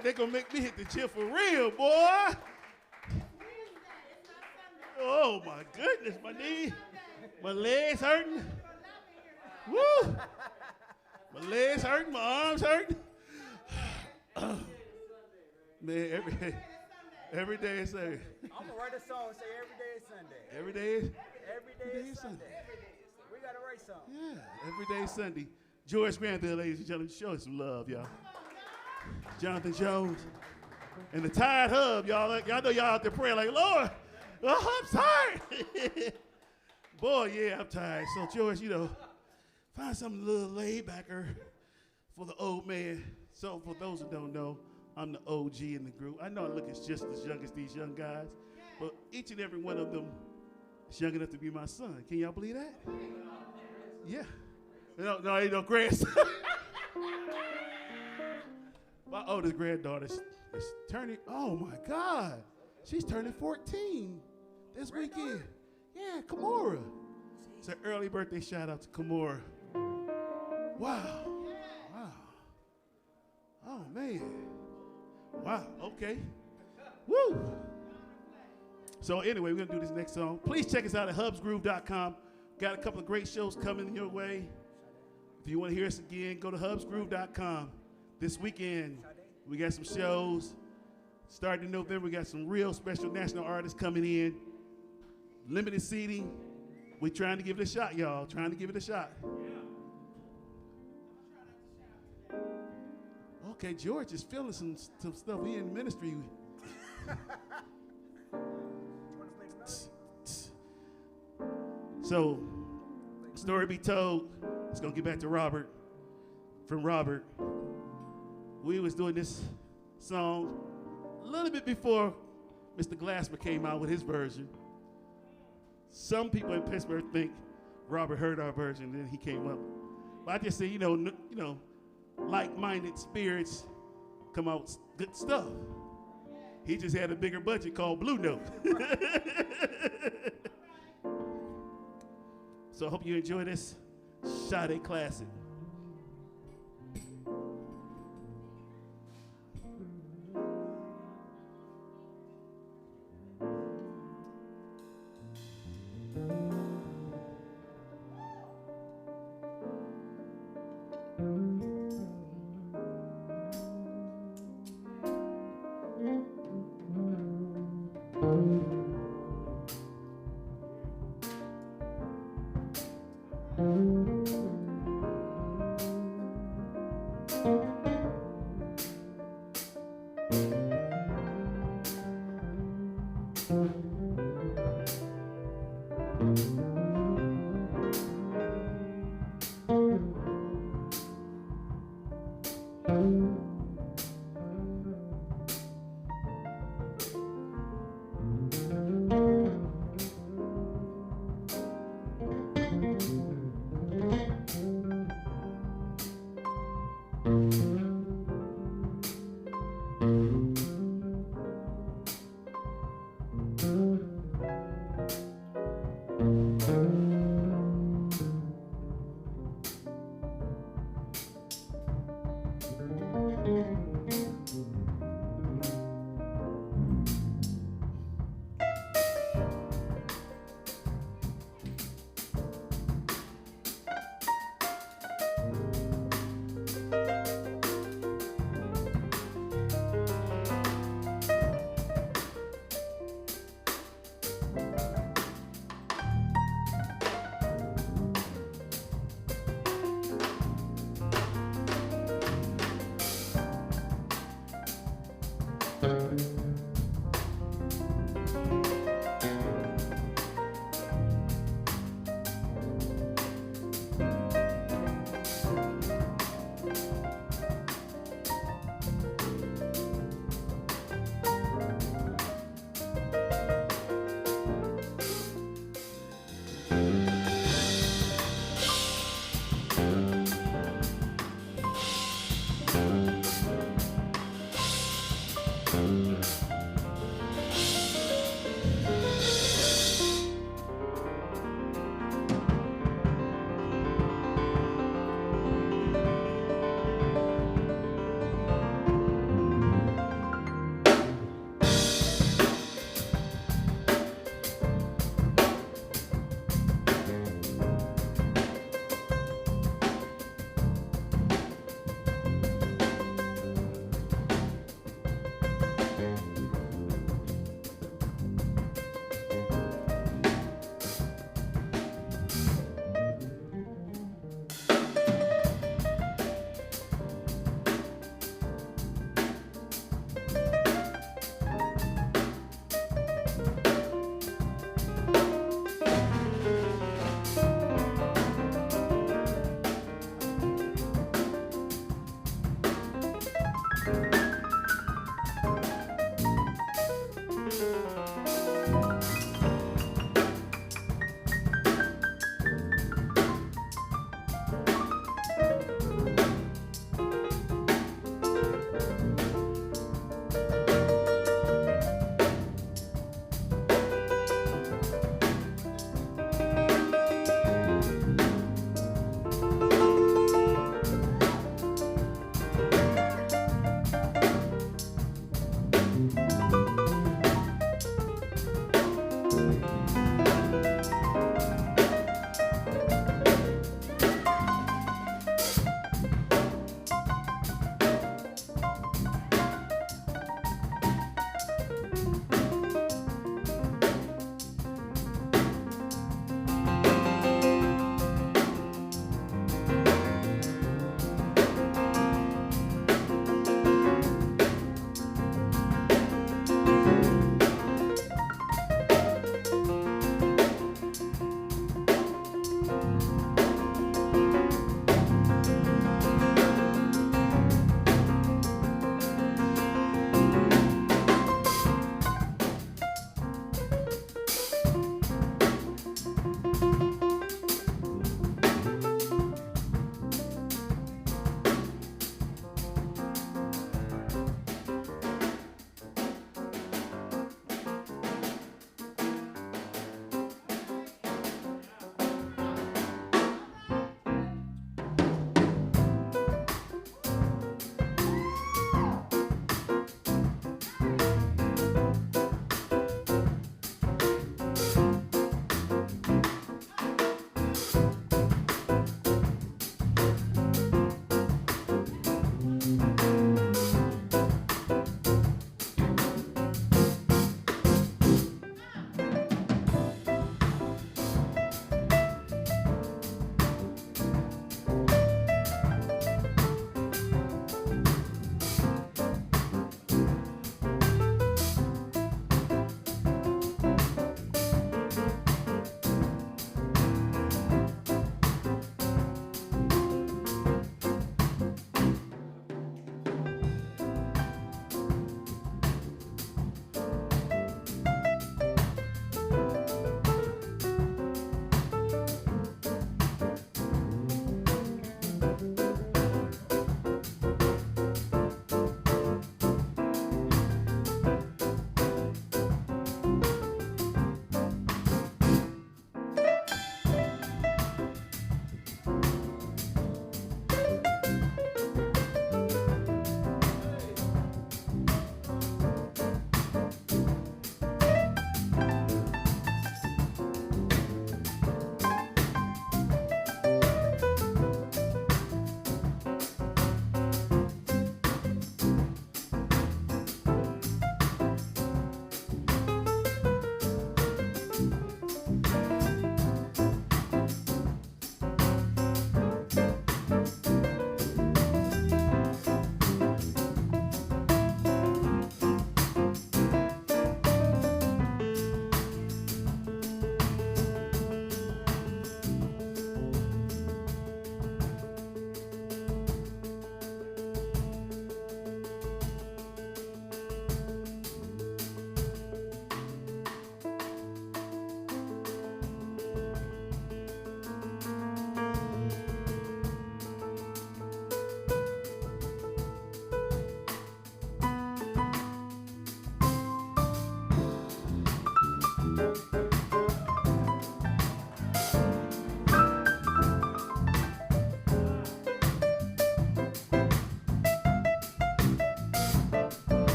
Speaker 4: tonight, they're gonna make me hit the gym for real, boy. Oh my goodness, my knee, my legs hurting. Woo! My legs hurting, my arms hurting. Man, every day is Sunday.
Speaker 13: I'm gonna write a song and say every day is Sunday.
Speaker 4: Every day
Speaker 13: is Sunday. We gotta write something.
Speaker 4: Yeah, every day is Sunday. George Granville, ladies and gentlemen, show us some love, y'all. Jonathan Jones. And the tired hub, y'all. Y'all know y'all out there praying like, Lord, oh, I'm tired. Boy, yeah, I'm tired. So, George, find something a little laid backer for the old man. So, for those who don't know, I'm the OG in the group. I know I look just as young as these young guys, but each and every one of them is young enough to be my son. Can y'all believe that? Yeah. No, ain't no grandson. My oldest granddaughter is turning, oh my God, she's turning 14 this weekend. Yeah, Kimora. It's an early birthday shout out to Kimora. Wow. Oh man. Wow, okay. Woo. So anyway, we're gonna do this next song. Please check us out at hubsgroove.com. Got a couple of great shows coming your way. If you want to hear us again, go to hubsgroove.com. This weekend, we got some shows. Starting in November, we got some real special national artists coming in. Limited seating. We're trying to give it a shot, y'all. Trying to give it a shot. Okay, George is feeling some stuff. We in ministry. So, story be told. Let's go get back to Robert. From Robert, we was doing this song a little bit before Mr. Glassman came out with his version. Some people in Pittsburgh think Robert heard our version, and then he came up. But I just say, like-minded spirits come out with good stuff. He just had a bigger budget called Blue Note. So I hope you enjoy this Sade classic.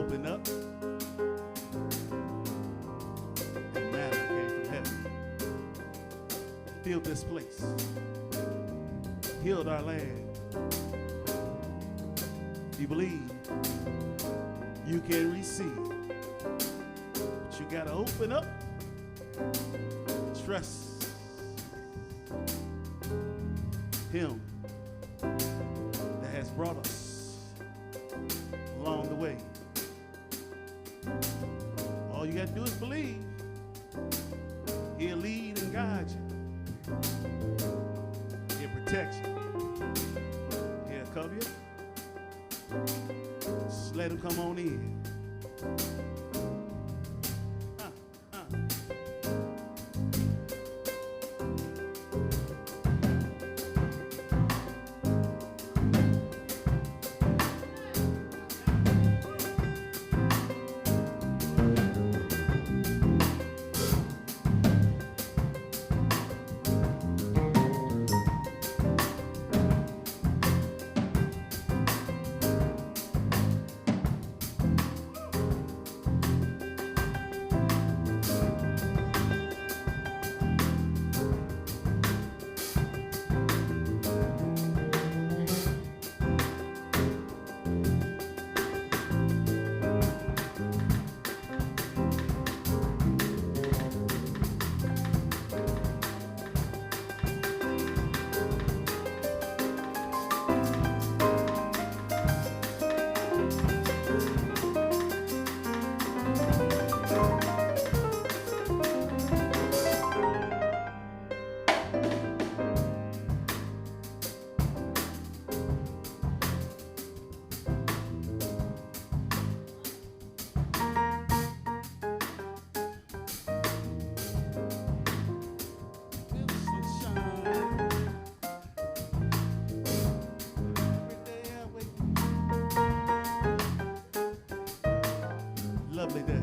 Speaker 4: open up. And manna came from heaven. Filled this place. Healed our land. If you believe, you can receive. But you gotta open up. Trust Him that has brought us along the way. All you got to do is believe. He'll lead and guide you. He'll protect you. He'll cover you. Just let Him come on in. Lovely day.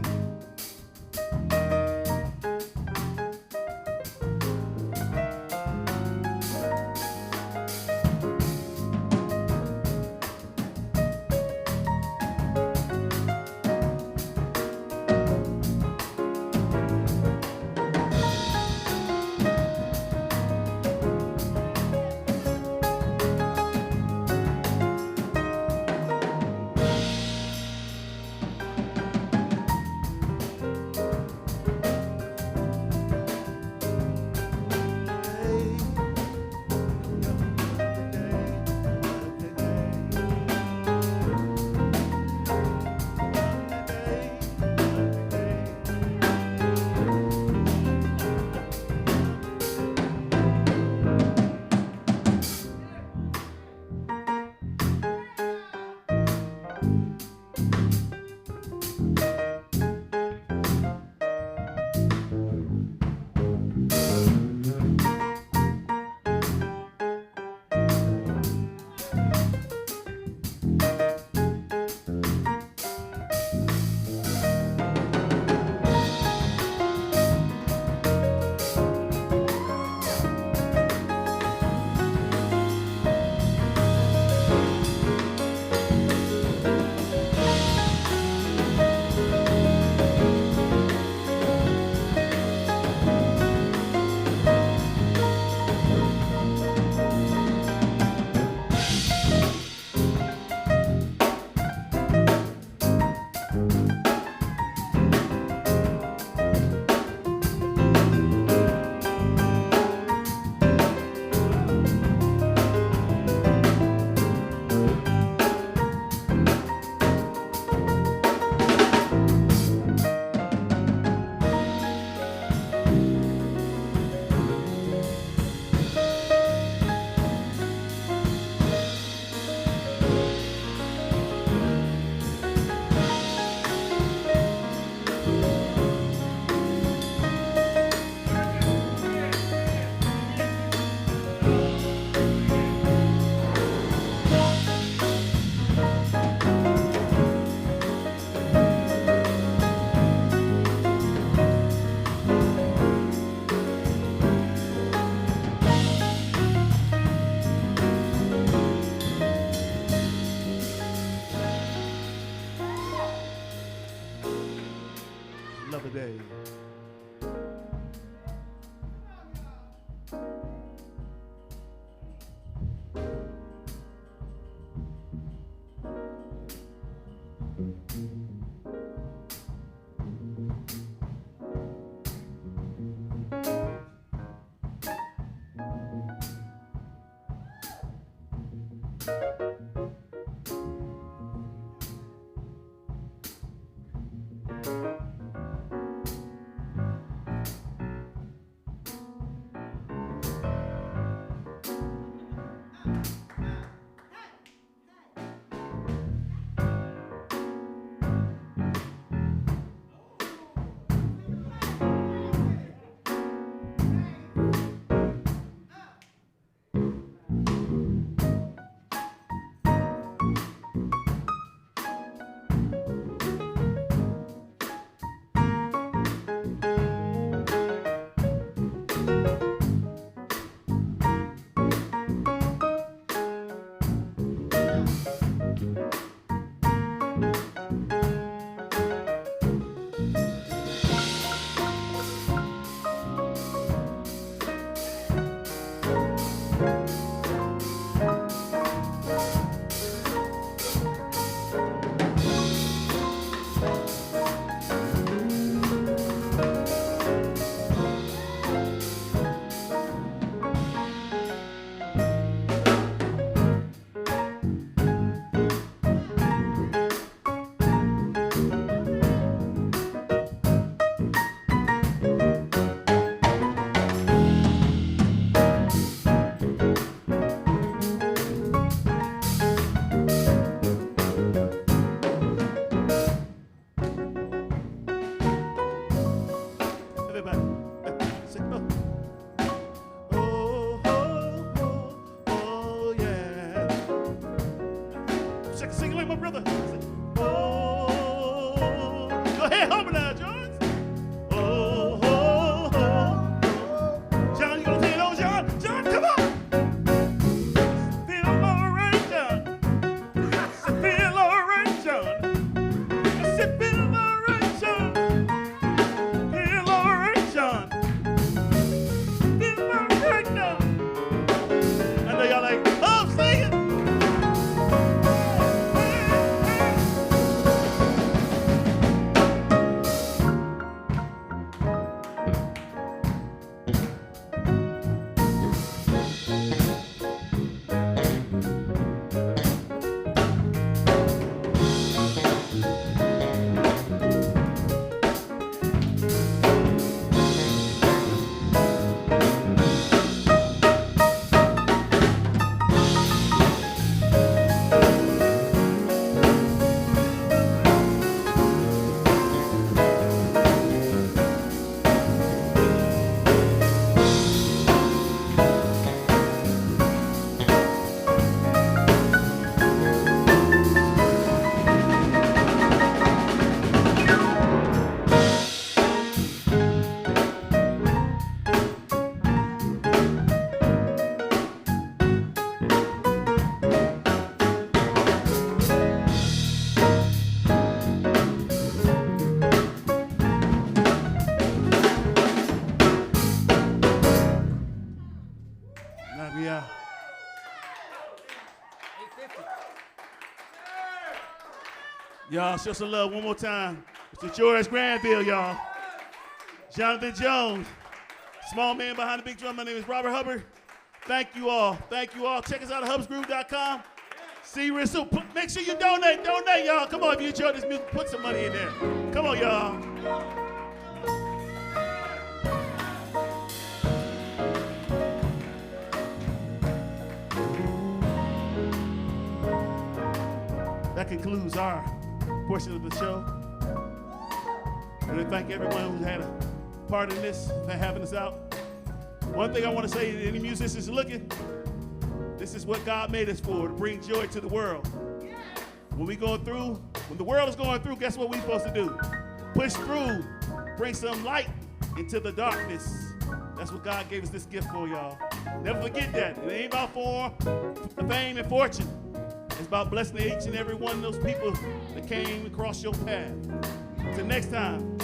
Speaker 14: other day. Y'all, show some love one more time. Mr. George Granville, y'all. Jonathan Jones. Small man behind the big drum. My name is Robert Hubbard. Thank you all. Thank you all. Check us out at hubsgroove.com. See you real soon. Make sure you donate. Donate, y'all. Come on, if you enjoy this music, put some money in there. Come on, y'all. That concludes our portion of the show. I want to thank everyone who had a part in this, for having us out. One thing I want to say to any musicians looking, this is what God made us for, to bring joy to the world. When the world is going through, guess what we're supposed to do? Push through, bring some light into the darkness. That's what God gave us this gift for, y'all. Never forget that. It ain't about fame and fortune. It's about blessing each and every one of those people that came across your path. Until next time,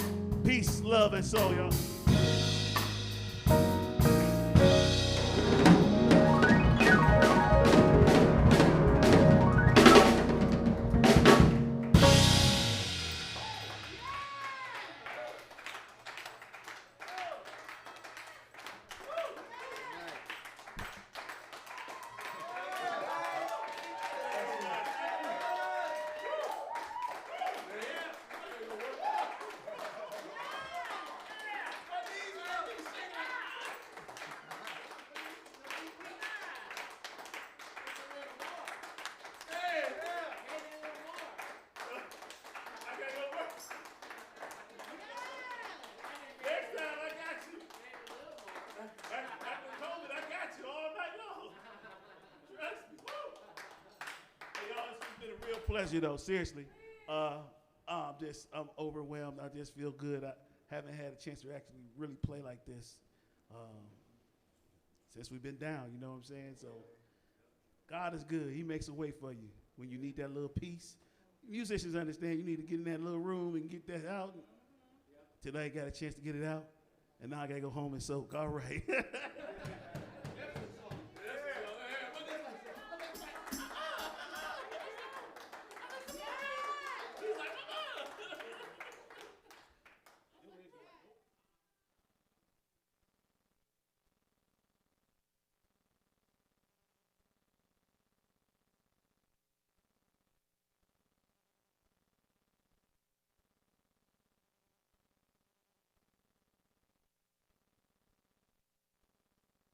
Speaker 14: Peace, love, and soul, y'all. Pleasure though, seriously. I'm overwhelmed. I just feel good. I haven't had a chance to actually really play like this since we've been down, you know what I'm saying? So God is good. He makes a way for you when you need that little piece. Musicians understand you need to get in that little room and get that out. Today I got a chance to get it out, and now I got to go home and soak. All right.